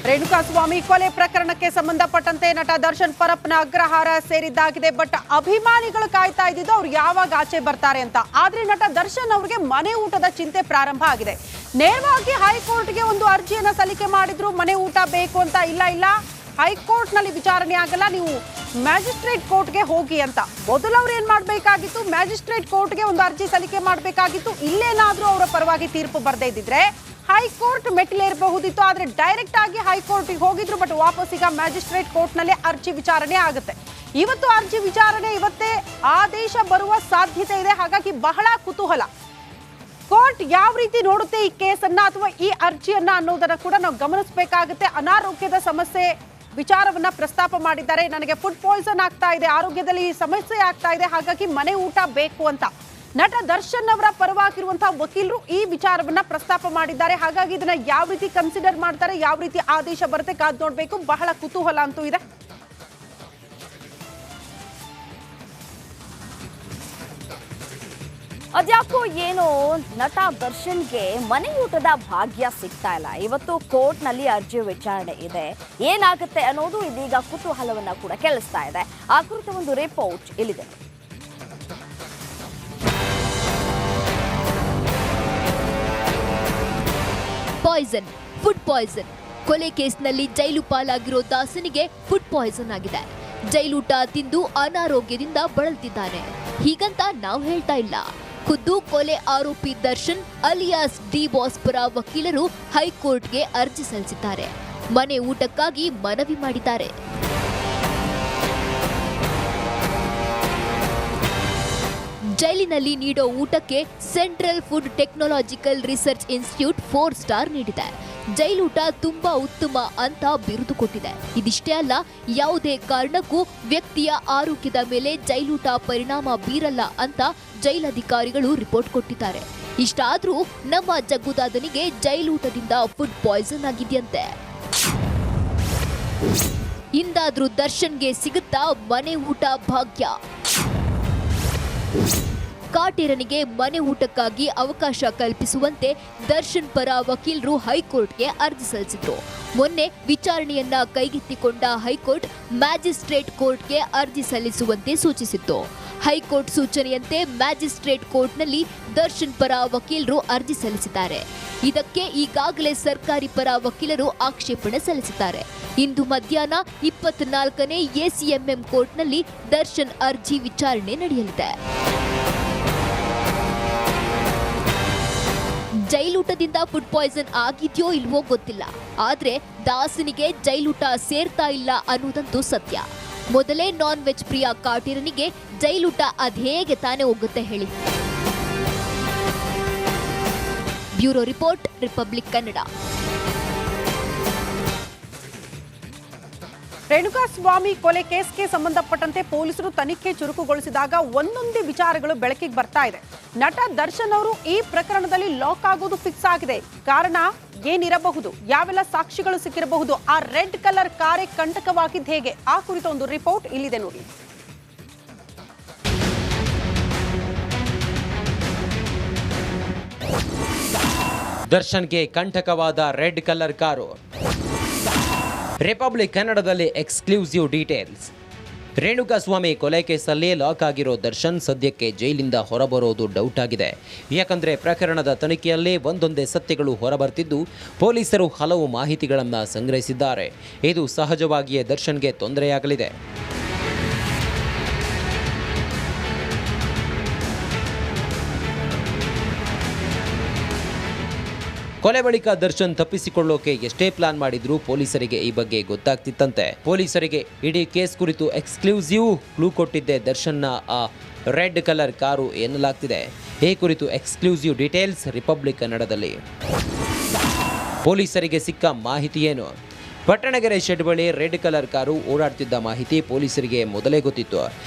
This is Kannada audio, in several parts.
ರೇಣುಕಾಸ್ವಾಮಿ ಕೊಲೆ ಪ್ರಕರಣಕ್ಕೆ ಸಂಬಂಧಪಟ್ಟಂತೆ ನಟ ದರ್ಶನ್ ಪರಪ್ಪನ ಅಗ್ರಹಾರ ಸೇರಿದ್ದಾಗಿದೆ. ಬಟ್ ಅಭಿಮಾನಿಗಳು ಕಾಯ್ತಾ ಇದ್ದಿದ್ದು ಅವ್ರು ಯಾವಾಗ ಆಚೆ ಬರ್ತಾರೆ ಅಂತ. ಆದ್ರೆ ನಟ ದರ್ಶನ್ ಅವರಿಗೆ ಮನೆ ಊಟದ ಚಿಂತೆ ಪ್ರಾರಂಭ ಆಗಿದೆ. ನೇರವಾಗಿ ಹೈಕೋರ್ಟ್ಗೆ ಒಂದು ಅರ್ಜಿಯನ್ನ ಸಲ್ಲಿಕೆ ಮಾಡಿದ್ರು. ಮನೆ ಊಟ ಬೇಕು ಅಂತ. ಇಲ್ಲ ಹೈಕೋರ್ಟ್ ನಲ್ಲಿ ವಿಚಾರಣೆ ಆಗಲ್ಲ, ನೀವು ಮ್ಯಾಜಿಸ್ಟ್ರೇಟ್ ಕೋರ್ಟ್ಗೆ ಹೋಗಿ ಅಂತ. ಮೊದಲು ಅವ್ರು ಏನ್ ಮಾಡ್ಬೇಕಾಗಿತ್ತು, ಮ್ಯಾಜಿಸ್ಟ್ರೇಟ್ ಕೋರ್ಟ್ಗೆ ಒಂದು ಅರ್ಜಿ ಸಲ್ಲಿಕೆ ಮಾಡಬೇಕಾಗಿತ್ತು. ಇಲ್ಲೇನಾದ್ರೂ ಅವರ ಪರವಾಗಿ ತೀರ್ಪು ಬರದೇ ಇದ್ದಿದ್ರೆ ಹೈಕೋರ್ಟ್ ಮೆಟ್ಟಿಲೇರಬಹುದಿತ್ತು. ಆದ್ರೆ ಡೈರೆಕ್ಟ್ ಆಗಿ ಹೈಕೋರ್ಟ್ಗೆ ಹೋಗಿದ್ರು. ಬಟ್ ವಾಪಸ್ ಈಗ ಮ್ಯಾಜಿಸ್ಟ್ರೇಟ್ ಕೋರ್ಟ್ ನಲ್ಲಿ ಅರ್ಜಿ ವಿಚಾರಣೆ ಆಗುತ್ತೆ. ಇವತ್ತು ಅರ್ಜಿ ವಿಚಾರಣೆ, ಇವತ್ತೇ ಆದೇಶ ಬರುವ ಸಾಧ್ಯತೆ ಇದೆ. ಹಾಗಾಗಿ ಬಹಳ ಕುತೂಹಲ, ಕೋರ್ಟ್ ಯಾವ ರೀತಿ ನೋಡುತ್ತೆ ಈ ಕೇಸನ್ನ ಅಥವಾ ಈ ಅರ್ಜಿಯನ್ನ ಅನ್ನೋದನ್ನ ಕೂಡ ನಾವು ಗಮನಿಸಬೇಕಾಗುತ್ತೆ. ಅನಾರೋಗ್ಯದ ಸಮಸ್ಯೆ ವಿಚಾರವನ್ನ ಪ್ರಸ್ತಾಪ ಮಾಡಿದ್ದಾರೆ. ನನಗೆ ಫುಡ್ ಪಾಯ್ಸನ್ ಆಗ್ತಾ ಇದೆ, ಆರೋಗ್ಯದಲ್ಲಿ ಸಮಸ್ಯೆ ಆಗ್ತಾ ಇದೆ, ಹಾಗಾಗಿ ಮನೆ ಊಟ ಬೇಕು ಅಂತ ನಟ ದರ್ಶನ್ ಅವರ ಪರವಾಗಿರುವಂತಹ ವಕೀಲರು ಈ ವಿಚಾರವನ್ನ ಪ್ರಸ್ತಾಪ ಮಾಡಿದ್ದಾರೆ. ಹಾಗಾಗಿ ಇದನ್ನ ಯಾವ ರೀತಿ ಕನ್ಸಿಡರ್ ಮಾಡ್ತಾರೆ, ಯಾವ ರೀತಿ ಆದೇಶ ಬರುತ್ತೆ ಕಾದ್ ನೋಡ್ಬೇಕು. ಬಹಳ ಕುತೂಹಲ ಅಂತೂ ಇದೆ. ಅದ್ಯಾಕೋ ಏನೋ ನಟ ದರ್ಶನ್ಗೆ ಮನೆ ಊಟದ ಭಾಗ್ಯ ಸಿಗ್ತಾ ಇಲ್ಲ. ಇವತ್ತು ಕೋರ್ಟ್ ನಲ್ಲಿ ಅರ್ಜಿ ವಿಚಾರಣೆ ಇದೆ. ಏನಾಗುತ್ತೆ ಅನ್ನೋದು ಇದೀಗ ಕುತೂಹಲವನ್ನ ಕೂಡ ಕೆಳಿಸ್ತಾ ಇದೆ. ಆ ಕುರಿತ ಒಂದು ರಿಪೋರ್ಟ್ ಇಲ್ಲಿದೆ. Poison, food poison. ಕೊಲೆ ಕೇಸ್ನಲ್ಲಿ ಜೈಲು ಪಾಲಾಗಿರೋ ದಾಸನಿಗೆ ಫುಡ್ ಪಾಯ್ಸನ್ ಆಗಿದೆ. ಜೈಲೂಟ ತಿಂದು ಅನಾರೋಗ್ಯದಿಂದ ಬಳಲ್ತಿದ್ದಾನೆ. ಹೀಗಂತ ನಾವು ಹೇಳ್ತಾ ಇಲ್ಲ. ಖುದ್ದು ಕೊಲೆ ಆರೋಪಿ ದರ್ಶನ್ ಅಲಿಯಾಸ್ ಡಿ ಬಾಸ್ ಪರ ವಕೀಲರು ಹೈಕೋರ್ಟ್ಗೆ ಅರ್ಜಿ ಸಲ್ಲಿಸಿದ್ದಾರೆ. ಮನೆ ಊಟಕ್ಕಾಗಿ ಮನವಿ ಮಾಡಿದ್ದಾರೆ. ಜೈಲಿನಲ್ಲಿ ನೀಡೋ ಊಟಕ್ಕೆ central food technological research institute 4 star ನೀಡಿದೆ. ಜೈಲೂಟ ತುಂಬಾ ಉತ್ತಮ ಅಂತ ಬಿರುದು ಕೊಟ್ಟಿದೆ. ಇದಿಷ್ಟೇ ಅಲ್ಲ, ಯಾವುದೇ ಕಾರಣಕ್ಕೂ ವ್ಯಕ್ತಿಯ ಆರೋಗ್ಯದ ಮೇಲೆ ಜೈಲೂಟ ಪರಿಣಾಮ ಬೀರಲ್ಲ ಅಂತ ಜೈಲಧಿಕಾರಿಗಳು ರಿಪೋರ್ಟ್ ಕೊಟ್ಟಿದ್ದಾರೆ. ಇಷ್ಟಾದ್ರೂ ನಮ್ಮ ಜಗ್ಗುದಾದನಿಗೆ ಜೈಲೂಟದಿಂದ ಫುಡ್ ಪಾಯ್ಸನ್ ಆಗಿದೆಯಂತೆ. ಇಂದಾದ್ರೂ ದರ್ಶನ್ಗೆ ಸಿಗುತ್ತಾ ಮನೆ ಊಟ ಭಾಗ್ಯ? ಕಾಟೇರನಿಗೆ ಮನೆ ಊಟಕ್ಕಾಗಿ ಅವಕಾಶ ಕಲ್ಪಿಸುವಂತೆ ದರ್ಶನ್ ಪರ ವಕೀಲರು ಹೈಕೋರ್ಟ್ಗೆ ಅರ್ಜಿ ಸಲ್ಲಿಸಿದ್ರು. ಮೊನ್ನೆ ವಿಚಾರಣೆಯನ್ನ ಕೈಗೆತ್ತಿಕೊಂಡ ಹೈಕೋರ್ಟ್ ಮ್ಯಾಜಿಸ್ಟ್ರೇಟ್ ಕೋರ್ಟ್ಗೆ ಅರ್ಜಿ ಸಲ್ಲಿಸುವಂತೆ ಸೂಚಿಸಿತ್ತು. ಹೈಕೋರ್ಟ್ ಸೂಚನೆಯಂತೆ ಮ್ಯಾಜಿಸ್ಟ್ರೇಟ್ ಕೋರ್ಟ್ನಲ್ಲಿ ದರ್ಶನ್ ಪರ ವಕೀಲರು ಅರ್ಜಿ ಸಲ್ಲಿಸಿದ್ದಾರೆ. ಇದಕ್ಕೆ ಈಗಾಗಲೇ ಸರ್ಕಾರಿ ಪರ ವಕೀಲರು ಆಕ್ಷೇಪಣೆ ಸಲ್ಲಿಸಿದ್ದಾರೆ. ಇಂದು ಮಧ್ಯಾಹ್ನ 24ನೇ ಎಸಿಎಂಎಂ ಕೋರ್ಟ್ನಲ್ಲಿ ದರ್ಶನ್ ಅರ್ಜಿ ವಿಚಾರಣೆ ನಡೆಯಲಿದೆ. ಜೈಲೂಟದಿಂದ ಫುಡ್ ಪಾಯ್ಸನ್ ಆಗಿದ್ಯೋ ಇಲ್ವೋ ಗೊತ್ತಿಲ್ಲ. ಆದ್ರೆ ದಾಸನಿಗೆ ಜೈಲೂಟ ಸೇರ್ತಾ ಇಲ್ಲ ಅನ್ನೋದಂತೂ ಸತ್ಯ. ಮೊದಲೇ ನಾನ್ ವೆಜ್ ಪ್ರಿಯ ಕಾಟೇರನಿಗೆ ಜೈಲೂಟ ಅದೇಗೆ ತಾನೇ ಹೋಗುತ್ತೆ ಹೇಳಿ. Bureau report, republic Kannada. Renukaswamy ಕೊಲೆ ಕೇಸ್ಗೆ ಸಂಬಂಧಪಟ್ಟಂತೆ ಪೊಲೀಸರು ತನಿಖೆ ಚುರುಕುಗೊಳಿಸಿದಾಗ ಒಂದೊಂದೇ ವಿಚಾರಗಳು ಬೆಳಕಿಗೆ ಬರ್ತಾ ಇದೆ. ನಟ ದರ್ಶನ್ ಅವರು ಈ ಪ್ರಕರಣದಲ್ಲಿ ಲಾಕ್ ಆಗೋದು ಫಿಕ್ಸ್ ಆಗಿದೆ. ಕಾರಣ ಏನಿರಬಹುದು, ಯಾವೆಲ್ಲ ಸಾಕ್ಷಿಗಳು ಸಿಕ್ಕಿರಬಹುದು, ಆ ರೆಡ್ ಕಲರ್ ಕಾರೇ ಕಂಟಕವಾಗಿದ್ದು ಹೇಗೆ, ಆ ಕುರಿತ ಒಂದು ರಿಪೋರ್ಟ್ ಇಲ್ಲಿದೆ ನೋಡಿ. ದರ್ಶನ್ಗೆ ಕಂಟಕವಾದ ರೆಡ್ ಕಲರ್ ಕಾರು. ರಿಪಬ್ಲಿಕ್ ಕನ್ನಡದಲ್ಲಿ ಎಕ್ಸ್ಕ್ಲೂಸಿವ್ ಡೀಟೇಲ್ಸ್. ರೇಣುಕಾಸ್ವಾಮಿ ಕೊಲೆ ಕೇಸಲ್ಲಿ ಲಾಕ್ ಆಗಿರೋ ದರ್ಶನ್ ಸದ್ಯಕ್ಕೆ ಜೈಲಿಂದ ಹೊರಬರೋದು ಡೌಟ್ ಆಗಿದೆ. ಯಾಕಂದರೆ ಪ್ರಕರಣದ ತನಿಖೆಯಲ್ಲಿ ಒಂದೊಂದೇ ಸತ್ಯಗಳು ಹೊರಬರ್ತಿದ್ದು ಪೊಲೀಸರು ಹಲವು ಮಾಹಿತಿಗಳನ್ನು ಸಂಗ್ರಹಿಸಿದ್ದಾರೆ. ಇದು ಸಹಜವಾಗಿಯೇ ದರ್ಶನ್ಗೆ ತೊಂದರೆಯಾಗಲಿದೆ. ಕೊಲೆ ಬಳಿಕ ದರ್ಶನ್ ತಪ್ಪಿಸಿಕೊಳ್ಳೋಕೆ ಎಷ್ಟೇ ಪ್ಲಾನ್ ಮಾಡಿದ್ರೂ ಪೊಲೀಸರಿಗೆ ಈ ಬಗ್ಗೆ ಗೊತ್ತಾಗ್ತಿತ್ತಂತೆ. ಪೊಲೀಸರಿಗೆ ಇಡೀ ಕೇಸ್ ಕುರಿತು ಎಕ್ಸ್ಕ್ಲೂಸಿವ್ ಕ್ಲೂ ಕೊಟ್ಟಿದ್ದೆ ದರ್ಶನ್ನ ಆ ರೆಡ್ ಕಲರ್ ಕಾರು ಎನ್ನಲಾಗ್ತಿದೆ. ಈ ಕುರಿತು ಎಕ್ಸ್ಕ್ಲೂಸಿವ್ ಡೀಟೇಲ್ಸ್ ರಿಪಬ್ಲಿಕ್ ಕನ್ನಡದಲ್ಲಿ. ಪೊಲೀಸರಿಗೆ ಸಿಕ್ಕ ಮಾಹಿತಿ ಏನು? ಪಟ್ಟಣಗೆರೆ ಶೆಡ್ ಬಳಿ ರೆಡ್ ಕಲರ್ ಕಾರು ಓಡಾಡ್ತಿದ್ದ ಮಾಹಿತಿ ಪೊಲೀಸರಿಗೆ ಮೊದಲೇ ಗೊತ್ತಿತ್ತು.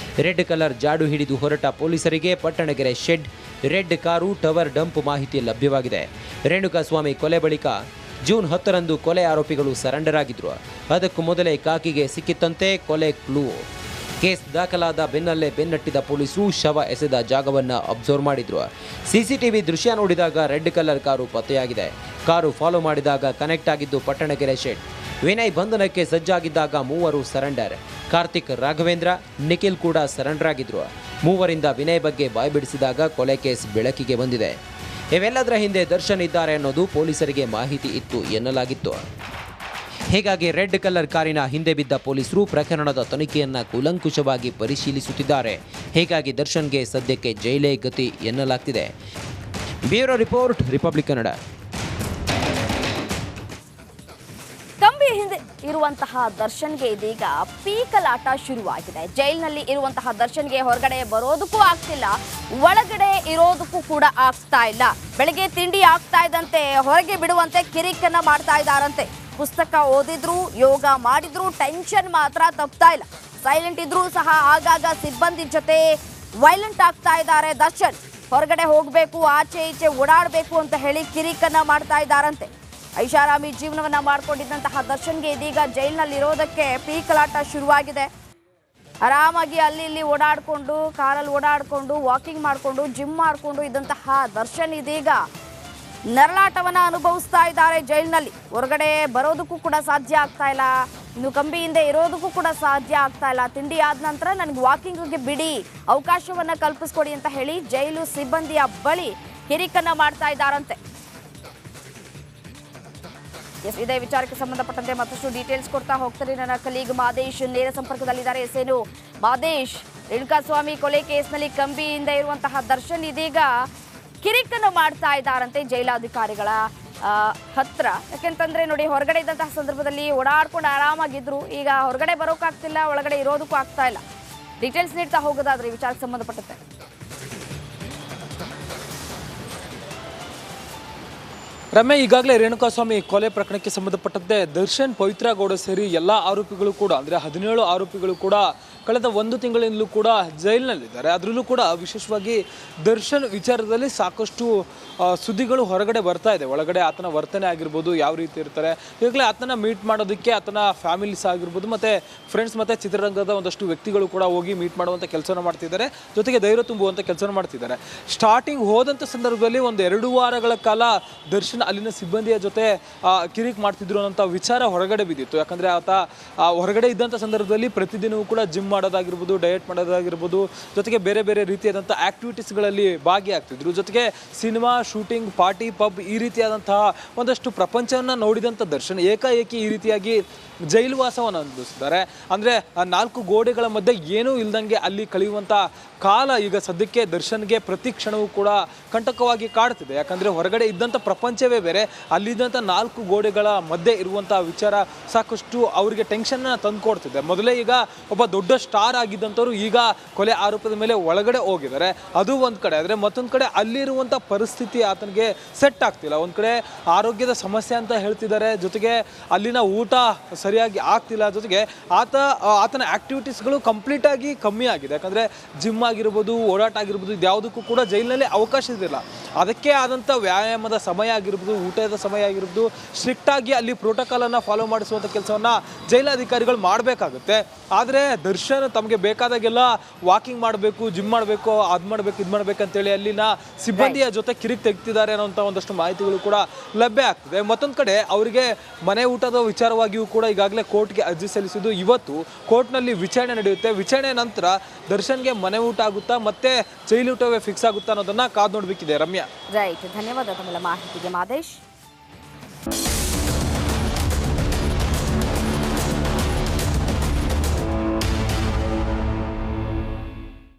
ರೆಡ್ ಕಲರ್ ಜಾಡು ಹಿಡಿದು ಹೊರಟ ಪೊಲೀಸರಿಗೆ Pattanagere shed, red car, tower dump ಮಾಹಿತಿ ಲಭ್ಯವಾಗಿದೆ. ರೇಣುಕಾಸ್ವಾಮಿ ಕೊಲೆ ಬಳಿಕ ಜೂನ್ 10ರಂದು ಕೊಲೆ ಆರೋಪಿಗಳು ಸರೆಂಡರ್ ಆಗಿದ್ರು. ಅದಕ್ಕೂ ಮೊದಲೇ ಕಾಕಿಗೆ ಸಿಕ್ಕಿತ್ತಂತೆ ಕೊಲೆ ಕ್ಲೂ. ಕೇಸ್ ದಾಖಲಾದ ಬೆನ್ನಲ್ಲೇ ಬೆನ್ನಟ್ಟಿದ ಪೊಲೀಸರು ಶವ ಎಸೆದ ಜಾಗವನ್ನು ಅಬ್ಸರ್ವ್ ಮಾಡಿದ್ರು. ಸಿಸಿಟಿವಿ ದೃಶ್ಯ ನೋಡಿದಾಗ ರೆಡ್ ಕಲರ್ ಕಾರು ಪತ್ತೆಯಾಗಿದೆ. ಕಾರು ಫಾಲೋ ಮಾಡಿದಾಗ ಕನೆಕ್ಟ್ ಆಗಿದ್ದು ಪಟ್ಟಣಗೆರೆ ಶೆಡ್. ವಿನಯ್ ಬಂಧನಕ್ಕೆ ಸಜ್ಜಾಗಿದ್ದಾಗ ಮೂವರು ಸರೆಂಡರ್. ಕಾರ್ತಿಕ್, ರಾಘವೇಂದ್ರ, ನಿಖಿಲ್ ಕೂಡ ಸರೆಂಡರ್ ಆಗಿದ್ರು. ಮೂವರಿಂದ ವಿನಯ್ ಬಗ್ಗೆ ಬಾಯ್ಬಿಡಿಸಿದಾಗ ಕೊಲೆ ಕೇಸ್ ಬೆಳಕಿಗೆ ಬಂದಿದೆ. ಇವೆಲ್ಲದರ ಹಿಂದೆ ದರ್ಶನ್ ಇದ್ದಾರೆ ಅನ್ನೋದು ಪೊಲೀಸರಿಗೆ ಮಾಹಿತಿ ಇತ್ತು ಎನ್ನಲಾಗಿತ್ತು. ಹೀಗಾಗಿ ರೆಡ್ ಕಲರ್ ಕಾರಿನ ಹಿಂದೆ ಬಿದ್ದ ಪೊಲೀಸರು ಪ್ರಕರಣದ ತನಿಖೆಯನ್ನ ಕೂಲಂಕುಷವಾಗಿ ಪರಿಶೀಲಿಸುತ್ತಿದ್ದಾರೆ. ಹೀಗಾಗಿ ದರ್ಶನ್ಗೆ ಸದ್ಯಕ್ಕೆ ಜೈಲೇ ಗತಿ ಎನ್ನಲಾಗ್ತಿದೆ. Bureau report, republic Kannada. ಕಂಬಿ ಹಿಂದೆ ಇರುವಂತಹ ದರ್ಶನ್ಗೆ ಇದೀಗ ಪೀಕಲಾಟ ಶುರುವಾಗಿದೆ. ಜೈಲಿನಲ್ಲಿ ಇರುವಂತಹ ದರ್ಶನ್ಗೆ ಹೊರಗಡೆ ಬರೋದಕ್ಕೂ ಆಗ್ತಿಲ್ಲ, ಒಳಗಡೆ ಇರೋದಕ್ಕೂ ಕೂಡ ಆಗ್ತಾ ಇಲ್ಲ. ಬೆಳಗ್ಗೆ ತಿಂಡಿ ಆಗ್ತಾ ಇದ್ದಂತೆ ಹೊರಗೆ ಬಿಡುವಂತೆ ಕಿರಿಕನ್ನ ಮಾಡ್ತಾ ಇದ್ದಾರಂತೆ. ಪುಸ್ತಕ ಓದಿದ್ರು, ಯೋಗ ಮಾಡಿದ್ರು, ಟೆನ್ಷನ್ ಮಾತ್ರ ತಪ್ತಾ ಇಲ್ಲ. ಸೈಲೆಂಟ್ ಇದ್ರೂ ಸಹ ಆಗಾಗ ಸಿಬ್ಬಂದಿ ಜೊತೆ ವೈಲೆಂಟ್ ಆಗ್ತಾ ಇದ್ದಾರೆ ದರ್ಶನ್. ಹೊರಗಡೆ ಹೋಗಬೇಕು, ಆಚೆ ಈಚೆ ಓಡಾಡಬೇಕು ಅಂತ ಹೇಳಿ ಕಿರಿಕನ್ನ ಮಾಡ್ತಾ ಇದ್ದಾರಂತೆ. ಐಷಾರಾಮಿ ಜೀವನವನ್ನ ಮಾಡ್ಕೊಂಡಿದ್ದಂತಹ ದರ್ಶನ್ಗೆ ಇದೀಗ ಜೈಲಿನಲ್ಲಿರೋದಕ್ಕೆ ಪೀಕಲಾಟ ಶುರುವಾಗಿದೆ. ಆರಾಮಾಗಿ ಅಲ್ಲಿ ಇಲ್ಲಿ ಓಡಾಡಿಕೊಂಡು, ಕಾರಲ್ಲಿ ಓಡಾಡಿಕೊಂಡು, ವಾಕಿಂಗ್ ಮಾಡಿಕೊಂಡು, ಜಿಮ್ ಮಾಡಿಕೊಂಡು ಇದ್ದಂತಹ ದರ್ಶನ್ ಇದೀಗ ನರಳಾಟವನ್ನ ಅನುಭವಿಸ್ತಾ ಇದ್ದಾರೆ ಜೈಲಿನಲ್ಲಿ. ಹೊರಗಡೆ ಬರೋದಕ್ಕೂ ಕೂಡ ಸಾಧ್ಯ ಆಗ್ತಾ ಇಲ್ಲ, ಇನ್ನು ಕಂಬಿಯಿಂದ ಇರೋದಕ್ಕೂ ಕೂಡ ಸಾಧ್ಯ ಆಗ್ತಾ ಇಲ್ಲ. ತಿಂಡಿ ಆದ ನಂತರ ನನಗೆ ವಾಕಿಂಗ್ಗೆ ಬಿಡಿ, ಅವಕಾಶವನ್ನ ಕಲ್ಪಿಸ್ಕೊಡಿ ಅಂತ ಹೇಳಿ ಜೈಲು ಸಿಬ್ಬಂದಿಯ ಬಳಿ ಕಿರಿಕನ್ನ ಮಾಡ್ತಾ ಇದ್ದಾರಂತೆ. ಇದೇ ವಿಚಾರಕ್ಕೆ ಸಂಬಂಧಪಟ್ಟಂತೆ ಮತ್ತಷ್ಟು ಡೀಟೇಲ್ಸ್ ಕೊಡ್ತಾ ಹೋಗ್ತಾರೆ ನನ್ನ ಕಲೀಗ್ ಮಾದೇಶ್ ನೇರ ಸಂಪರ್ಕದಲ್ಲಿದ್ದಾರೆ. ಎಸ್ಸೇನು ಮಾದೇಶ್, ರೇಣುಕಾಸ್ವಾಮಿ ಕೊಲೆ ಕೇಸ್ನಲ್ಲಿ ಕಂಬಿಯಿಂದ ಇರುವಂತಹ ದರ್ಶನ್ ಇದೀಗ ಕಿರಿಕನ್ನು ಮಾಡ್ತಾ ಇದ್ದಾರಂತೆ ಜೈಲಾಧಿಕಾರಿಗಳ ಹತ್ರ. ಯಾಕೆಂತಂದ್ರೆ ನೋಡಿ, ಹೊರಗಡೆ ಇದ್ದಂತಹ ಸಂದರ್ಭದಲ್ಲಿ ಓಡಾಡ್ಕೊಂಡು ಆರಾಮಾಗಿದ್ರು, ಈಗ ಹೊರಗಡೆ ಬರೋಕ್ಕಾಗ್ತಿಲ್ಲ, ಒಳಗಡೆ ಇರೋದಕ್ಕೂ ಆಗ್ತಾ ಇಲ್ಲ. ಡೀಟೇಲ್ಸ್ ನೀಡ್ತಾ ಹೋಗೋದಾದ್ರೆ ವಿಚಾರಕ್ಕೆ ಸಂಬಂಧಪಟ್ಟಂತೆ. ರಮ್ಯ, ಈಗಾಗಲೇ ರೇಣುಕಾಸ್ವಾಮಿ ಕೊಲೆ ಪ್ರಕರಣಕ್ಕೆ ಸಂಬಂಧಪಟ್ಟಂತೆ ದರ್ಶನ್, ಪವಿತ್ರ ಗೌಡ ಸೇರಿ ಎಲ್ಲ ಆರೋಪಿಗಳು ಕೂಡ ಅಂದರೆ 17 ಆರೋಪಿಗಳು ಕೂಡ ಕಳೆದ 1 ತಿಂಗಳಿಂದಲೂ ಕೂಡ ಜೈಲಿನಲ್ಲಿದ್ದಾರೆ. ಅದರಲ್ಲೂ ಕೂಡ ವಿಶೇಷವಾಗಿ ದರ್ಶನ್ ವಿಚಾರದಲ್ಲಿ ಸಾಕಷ್ಟು ಸುದ್ದಿಗಳು ಹೊರಗಡೆ ಬರ್ತಾ ಇದೆ. ಒಳಗಡೆ ಆತನ ವರ್ತನೆ ಆಗಿರ್ಬೋದು, ಯಾವ ರೀತಿ ಇರ್ತಾರೆ, ಈಗಲೇ ಆತನ ಮೀಟ್ ಮಾಡೋದಕ್ಕೆ ಆತನ ಫ್ಯಾಮಿಲೀಸ್ ಆಗಿರ್ಬೋದು, ಮತ್ತು ಫ್ರೆಂಡ್ಸ್ ಮತ್ತು ಚಿತ್ರರಂಗದ ಒಂದಷ್ಟು ವ್ಯಕ್ತಿಗಳು ಕೂಡ ಹೋಗಿ ಮೀಟ್ ಮಾಡುವಂಥ ಕೆಲಸನ ಮಾಡ್ತಿದ್ದಾರೆ, ಜೊತೆಗೆ ಧೈರ್ಯ ತುಂಬುವಂಥ ಕೆಲಸನ ಮಾಡ್ತಿದ್ದಾರೆ. ಸ್ಟಾರ್ಟಿಂಗ್ ಹೋದಂಥ ಸಂದರ್ಭದಲ್ಲಿ 1-2 ವಾರಗಳ ಕಾಲ ದರ್ಶನ್ ಅಲ್ಲಿನ ಸಿಬ್ಬಂದಿಯ ಜೊತೆ ಕಿರಿಕ್ ಮಾಡ್ತಿದ್ರು ಅನ್ನೋಂಥ ವಿಚಾರ ಹೊರಗಡೆ ಬಿದ್ದಿತ್ತು. ಯಾಕಂದರೆ ಆತ ಹೊರಗಡೆ ಇದ್ದಂಥ ಸಂದರ್ಭದಲ್ಲಿ ಪ್ರತಿದಿನವೂ ಕೂಡ ಜಿಮ್ ಮಾಡೋದಾಗಿರ್ಬೋದು, ಡಯಟ್ ಮಾಡೋದಾಗಿರ್ಬೋದು, ಜೊತೆಗೆ ಬೇರೆ ಬೇರೆ ರೀತಿಯಾದಂಥ ಆ್ಯಕ್ಟಿವಿಟೀಸ್ಗಳಲ್ಲಿ ಭಾಗಿಯಾಗ್ತಿದ್ರು. ಜೊತೆಗೆ ಸಿನಿಮಾ, ಶೂಟಿಂಗ್, ಪಾರ್ಟಿ, ಪಬ್ ಈ ರೀತಿಯಾದಂತಹ ಒಂದಷ್ಟು ಪ್ರಪಂಚವನ್ನು ನೋಡಿದಂಥ ದರ್ಶನ್ ಏಕಾಏಕಿ ಈ ರೀತಿಯಾಗಿ ಜೈಲುವಾಸವನ್ನು ಅನುಭವಿಸಿದ್ದಾರೆ. ಅಂದರೆ 4 ಗೋಡೆಗಳ ಮಧ್ಯೆ ಏನೂ ಇಲ್ದಂಗೆ ಅಲ್ಲಿ ಕಳೆಯುವಂಥ ಕಾಲ ಈಗ ಸದ್ಯಕ್ಕೆ ದರ್ಶನ್ಗೆ ಪ್ರತಿ ಕ್ಷಣವೂ ಕೂಡ ಕಂಟಕವಾಗಿ ಕಾಡ್ತಿದೆ. ಯಾಕಂದರೆ ಹೊರಗಡೆ ಇದ್ದಂಥ ಪ್ರಪಂಚವೇ ಬೇರೆ, ಅಲ್ಲಿದ್ದಂಥ 4 ಗೋಡೆಗಳ ಮಧ್ಯೆ ಇರುವಂಥ ವಿಚಾರ ಸಾಕಷ್ಟು ಅವರಿಗೆ ಟೆನ್ಷನ್ನ ತಂದುಕೊಡ್ತಿದೆ. ಮೊದಲೇ ಈಗ ಒಬ್ಬ ದೊಡ್ಡ ಸ್ಟಾರ್ ಆಗಿದ್ದಂಥವ್ರು ಈಗ ಕೊಲೆ ಆರೋಪದ ಮೇಲೆ ಒಳಗಡೆ ಹೋಗಿದ್ದಾರೆ, ಅದು ಒಂದು ಕಡೆ. ಆದರೆ ಮತ್ತೊಂದು ಕಡೆ ಅಲ್ಲಿರುವಂಥ ಪರಿಸ್ಥಿತಿ ಆತನಿಗೆ ಸೆಟ್ ಆಗ್ತಿಲ್ಲ. ಒಂದು ಕಡೆ ಆರೋಗ್ಯದ ಸಮಸ್ಯೆ ಅಂತ ಹೇಳ್ತಿದ್ದಾರೆ, ಜೊತೆಗೆ ಅಲ್ಲಿನ ಊಟ ಸರಿಯಾಗಿ ಆಗ್ತಿಲ್ಲ, ಜೊತೆಗೆ ಆತನ ಆ್ಯಕ್ಟಿವಿಟೀಸ್ಗಳು ಕಂಪ್ಲೀಟಾಗಿ ಕಮ್ಮಿ ಆಗಿದೆ. ಯಾಕಂದರೆ ಜಿಮ್ ಆಗಿರ್ಬೋದು, ಓಡಾಟ ಆಗಿರ್ಬೋದು, ಇದ್ಯಾವುದಕ್ಕೂ ಕೂಡ ಜೈಲಿನಲ್ಲಿ ಅವಕಾಶ ಇದಿಲ್ಲ. ಅದಕ್ಕೆ ಆದಂಥ ವ್ಯಾಯಾಮದ ಸಮಯ ಆಗಿರ್ಬೋದು, ಊಟದ ಸಮಯ ಆಗಿರ್ಬೋದು, ಸ್ಟ್ರಿಕ್ಟಾಗಿ ಅಲ್ಲಿ ಪ್ರೋಟೋಕಾಲನ್ನು ಫಾಲೋ ಮಾಡಿಸುವಂಥ ಕೆಲಸವನ್ನು ಜೈಲಾಧಿಕಾರಿಗಳು ಮಾಡಬೇಕಾಗುತ್ತೆ. ಆದರೆ ದರ್ಶನ್ ತಮಗೆ ಬೇಕಾದಾಗೆಲ್ಲ ವಾಕಿಂಗ್ ಮಾಡಬೇಕು, ಜಿಮ್ ಮಾಡಬೇಕು, ಅದು ಮಾಡಬೇಕು, ಇದು ಮಾಡಬೇಕಂತೇಳಿ ಅಲ್ಲಿನ ಸಿಬ್ಬಂದಿಯ ಜೊತೆ ಕಿರಿಕ್ ತೆಗ್ತಿದ್ದಾರೆ ಅನ್ನೋಂಥ ಒಂದಷ್ಟು ಮಾಹಿತಿಗಳು ಕೂಡ ಲಭ್ಯ ಆಗ್ತಿದೆ. ಮತ್ತೊಂದು ಕಡೆ ಅವರಿಗೆ ಮನೆ ಊಟದ ವಿಚಾರವಾಗಿಯೂ ಕೂಡ ಈಗಾಗಲೇ ಕೋರ್ಟ್ಗೆ ಅರ್ಜಿ ಸಲ್ಲಿಸಿದ್ದು, ಇವತ್ತು ಕೋರ್ಟ್ನಲ್ಲಿ ವಿಚಾರಣೆ ನಡೆಯುತ್ತೆ. ವಿಚಾರಣೆ ನಂತರ ದರ್ಶನ್ಗೆ ಮನೆ ಊಟ ಆಗುತ್ತಾ ಮತ್ತೆ ಜೈಲೂಟವೇ ಫಿಕ್ಸ್ ಆಗುತ್ತಾ ಅನ್ನೋದನ್ನ ಕಾದು ನೋಡಬೇಕಿದೆ. ರಮ್ಯಾ, ರೈಟ್, ಧನ್ಯವಾದ ತಮ್ಮ ಮಾಹಿತಿಗೆ ಮಾದೇಶ್.